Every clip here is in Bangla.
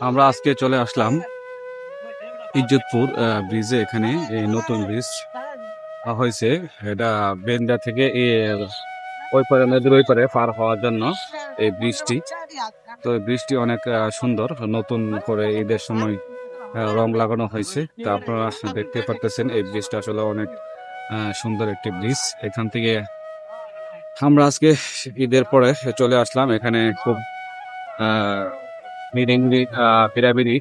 আমরা আজকে চলে আসলাম ইজ্জতপুর ব্রিজে। এখানে এই নতুন ব্রিজ হয়েছে। এটা বেন্দা থেকে ওই পারে, নদীর ওই পারে পার হওয়ার জন্য এই ব্রিজটি। তো এই ব্রিজটি অনেক সুন্দর, নতুন করে ঈদের সময় রং লাগানো হয়েছে। তো আপনারা দেখতে পারতেছেন এই ব্রিজটা আসলে অনেক সুন্দর একটি ব্রিজ। এখান থেকে আমরা আজকে ঈদের পরে চলে আসলাম। এখানে খুব নিরিংলি পিরামিডি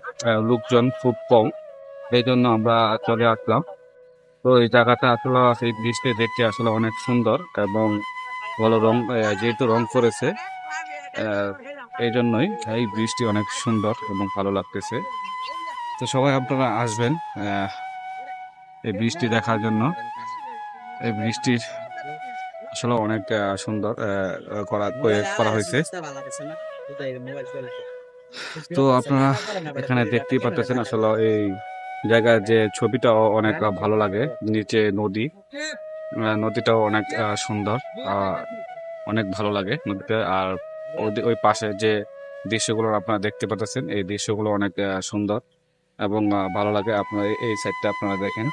লোকজন খুব কম, এই জন্য আমরা চলে আসলাম। তো এই জায়গাটা আসলে এই ব্রিজটি দেখতে আসলে অনেক সুন্দর এবং ভালো রং, যেহেতু রং করেছে এই জন্যই এই ব্রিজটি অনেক সুন্দর এবং ভালো লাগতেছে। তো সবাই আপনারা আসবেন এই ব্রিজটি দেখার জন্য। এই ব্রিজটির আসলে অনেক সুন্দর করা হয়েছে। তো আপনারা এখানে দেখতেই পাচ্ছেন আসলে এই জায়গার যে ছবিটাও অনেক ভালো লাগে। নিচে নদী, নদীটাও অনেক সুন্দর, অনেক ভালো লাগে নদীতে। আর ওই পাশে যে দৃশ্যগুলো আপনারা দেখতে পাচ্ছেন, এই দৃশ্যগুলো অনেক সুন্দর এবং ভালো লাগে। আপনারা এই সাইডটা আপনারা দেখেন,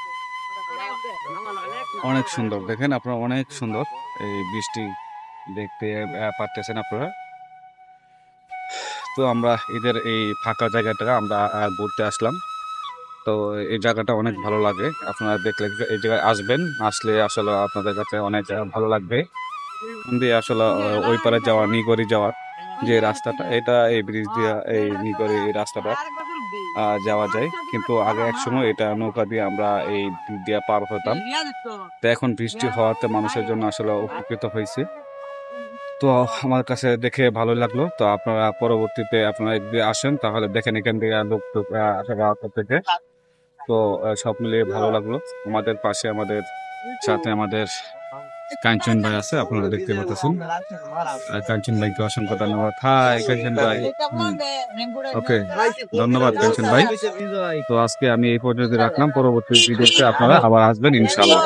অনেক সুন্দর। দেখেন আপনারা, অনেক সুন্দর এই বৃষ্টি দেখতে পারতেছেন আপনারা। তো আমরা এদের এই ফাঁকা জায়গাটা আমরা ঘুরতে আসলাম। তো এই জায়গাটা অনেক ভালো লাগে। আপনারা দেখলে এই জায়গায় আসবেন, আসলে আসলে আপনাদের কাছে অনেক ভালো লাগবে। দিয়ে আসলে ওই পারে যাওয়া, নিগরি যাওয়ার যে রাস্তাটা, এটা এই ব্রিজ দিয়ে এই নিগরি এই রাস্তাটা যাওয়া যায়। কিন্তু আগে এক সময় এটা নৌকা দিয়ে আমরা এই দিক দিয়ে পার হতাম। তো এখন বৃষ্টি হওয়াতে মানুষের জন্য আসলে উপকৃত হয়েছে। তো আমার কাছে দেখে ভালো লাগলো। তো আপনারা পরবর্তীতে আপনারা যদি আসেন তাহলে দেখেন এখান থেকে লোক টোক আসে রাস্তা থেকে। তো সব মিলিয়ে ভালো লাগলো। আমাদের পাশে, আমাদের সাথে আমাদের কাঞ্চন ভাই আছে, আপনারা দেখতে পাচ্ছেন। কাঞ্চন ভাইকে অসংখ্য ধন্যবাদ। হাই কাঞ্চন ভাই। ওকে, ধন্যবাদ কাঞ্চন ভাই। তো আজকে আমি এই পর্যন্ত রাখলাম। পরবর্তী ভিডিওতে আপনারা আবার আসবেন ইনশাআল্লাহ।